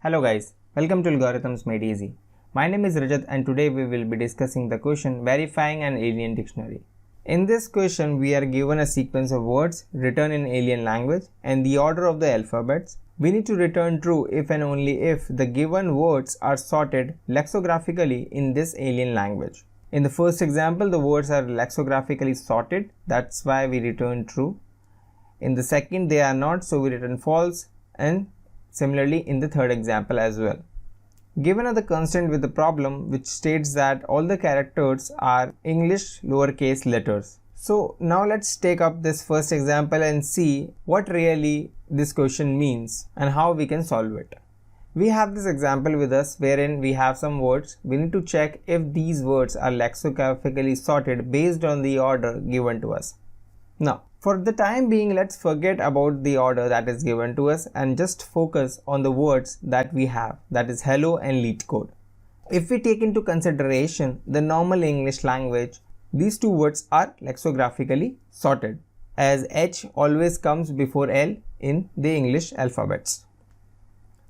Hello guys, welcome to Algorithms Made Easy. My name is Rajat and today we will be discussing the question verifying an alien dictionary. In this question, we are given a sequence of words written in alien language and the order of the alphabets. We need to return true if and only if the given words are sorted lexicographically in this alien language. In the first example, the words are lexicographically sorted, that's why we return true. In the second, they are not, so we return false, and similarly in the third example as well. Given are the constant with the problem which states that all the characters are English lowercase letters. So now let's take up this first example and see what really this question means and how we can solve it. We have this example with us wherein we have some words. We need to check if these words are lexicographically sorted based on the order given to us. Now, for the time being, let's forget about the order that is given to us and just focus on the words that we have, that is hello and LeetCode. If we take into consideration the normal English language, these two words are lexicographically sorted, as H always comes before L in the English alphabets.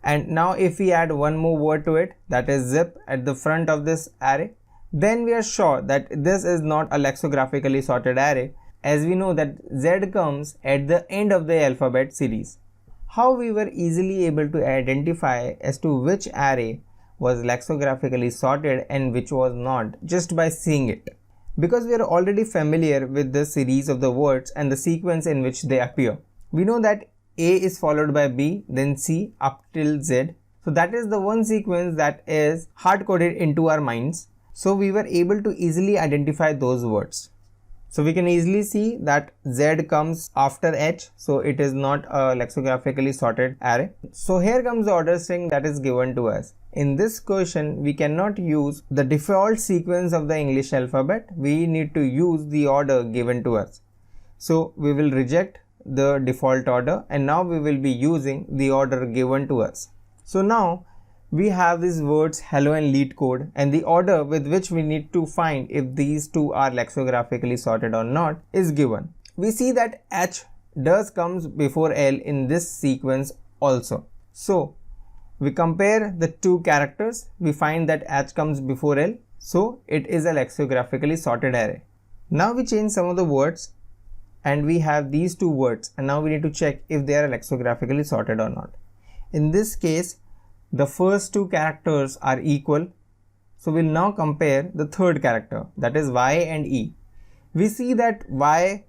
And now if we add one more word to it, that is zip at the front of this array, then we are sure that this is not a lexicographically sorted array, as we know that Z comes at the end of the alphabet series. How we were easily able to identify as to which array was lexicographically sorted and which was not, just by seeing it. Because we are already familiar with the series of the words and the sequence in which they appear. We know that A is followed by B, then C up till Z. So that is the one sequence that is hard-coded into our minds. So we were able to easily identify those words. So we can easily see that Z comes after H, so it is not a lexicographically sorted array. So here comes the order string that is given to us. In this question, we cannot use the default sequence of the English alphabet. We need to use the order given to us. So we will reject the default order and now we will be using the order given to us. So now we have these words hello and LeetCode, and the order with which we need to find if these two are lexicographically sorted or not is given. We see that H does comes before L in this sequence also. So we compare the two characters, we find that H comes before L, so it is a lexicographically sorted array. Now we change some of the words and we have these two words, and now we need to check if they are lexicographically sorted or not. In this case, the first two characters are equal, so we'll now compare the third character, that is Y and E. We see that Y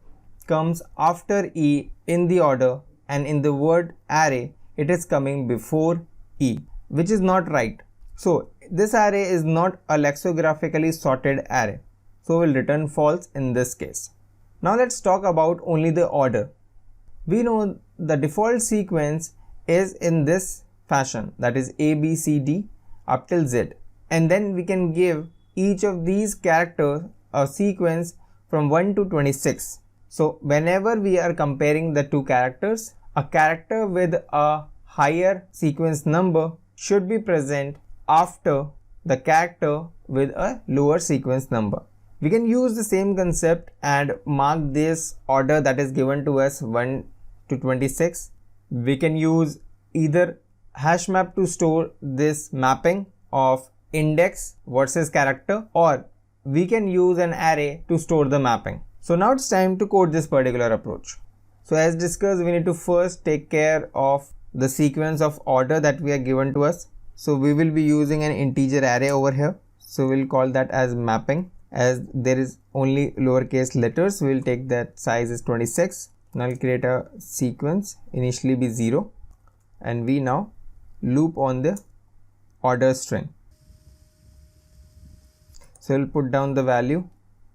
comes after E in the order, and in the word array it is coming before E, which is not right. So this array is not a lexicographically sorted array, so we'll return false in this case. Now let's talk about only the order. We know the default sequence is in this fashion, that is A, B, C, D up till Z, and then we can give each of these characters a sequence from 1 to 26. So whenever we are comparing the two characters, a character with a higher sequence number should be present after the character with a lower sequence number. We can use the same concept and mark this order that is given to us 1 to 26. We can use either hashmap to store this mapping of index versus character, or we can use an array to store the mapping. So now it's time to code this particular approach. So as discussed, we need to first take care of the sequence of order that we are given to us. So we will be using an integer array over here. So we'll call that as mapping. As there is only lowercase letters, we'll take that size is 26. Now I'll create a sequence, initially be 0, and we now loop on the order string. So we'll put down the value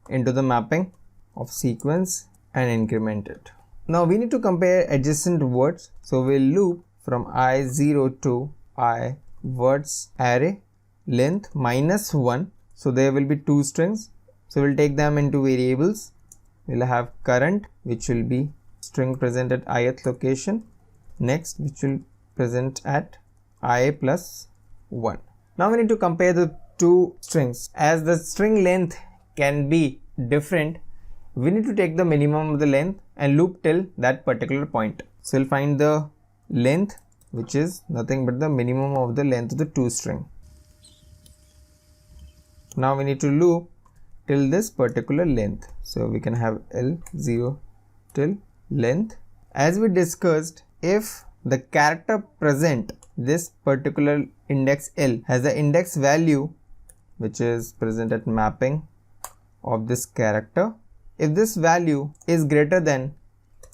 into the mapping of sequence and increment it. Now we need to compare adjacent words. So we'll loop from I0 to I words array length -1. So there will be two strings. So we'll take them into variables. We'll have current, which will be string present at ith location. Next, which will present at I plus 1. Now we need to compare the two strings. As the string length can be different, we need to take the minimum of the length and loop till that particular point. So we'll find the length which is nothing but the minimum of the length of the toString. Now we need to loop till this particular length. So we can have L0 till length. As we discussed, if the character present, this particular index L has the index value which is present at mapping of this character, if this value is greater than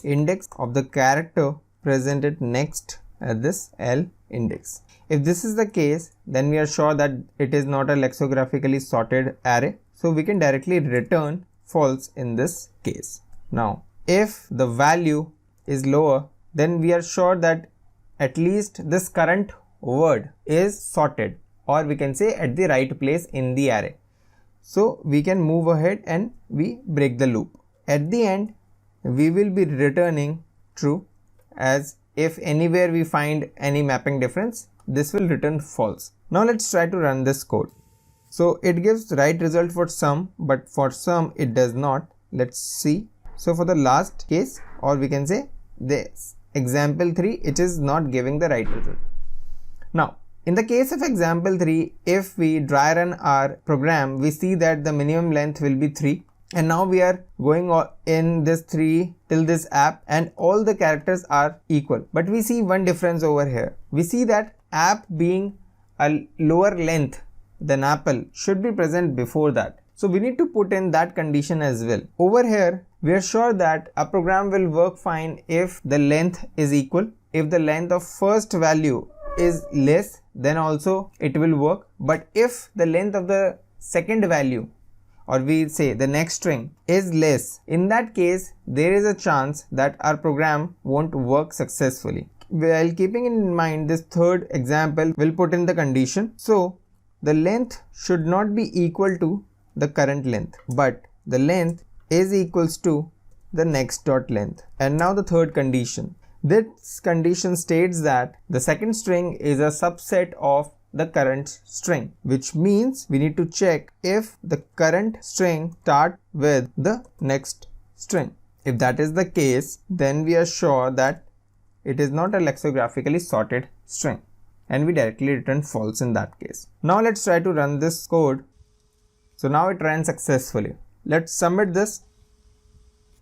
index of the character presented next at this L index. If this is the case, then we are sure that it is not a lexicographically sorted array. So we can directly return false in this case. Now, if the value is lower, then we are sure that at least this current word is sorted, or we can say at the right place in the array. So we can move ahead and we break the loop. At the end, we will be returning true, as if anywhere we find any mapping difference, this will return false. Now let's try to run this code. So it gives right result for some, but for some it does not. Let's see. So for the last case, or we can say this example 3, it is not giving the right result. Now in the case of example 3, if we dry run our program, we see that the minimum length will be 3. And now we are going in this 3 till this app, and all the characters are equal. But we see one difference over here. We see that app being a lower length than apple should be present before that. So we need to put in that condition as well. Over here, we are sure that a program will work fine if the length is equal. If the length of first value is less, then also it will work. But if the length of the second value, or we say the next string, is less, in that case there is a chance that our program won't work successfully. While keeping in mind this third example, we'll put in the condition. So the length should not be equal to the current length, but the length is equals to the next dot length. And now the third condition. This condition states that the second string is a subset of the current string, which means we need to check if the current string starts with the next string. If that is the case, then we are sure that it is not a lexicographically sorted string, and we directly return false in that case. Now let's try to run this code. So now it ran successfully. Let's submit this.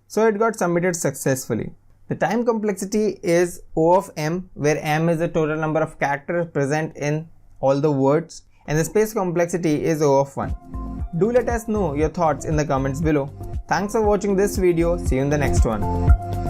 So it got submitted successfully. The time complexity is O of m, where m is the total number of characters present in all the words, and the space complexity is O of 1. Do let us know your thoughts in the comments below. Thanks for watching this video. See you in the next one.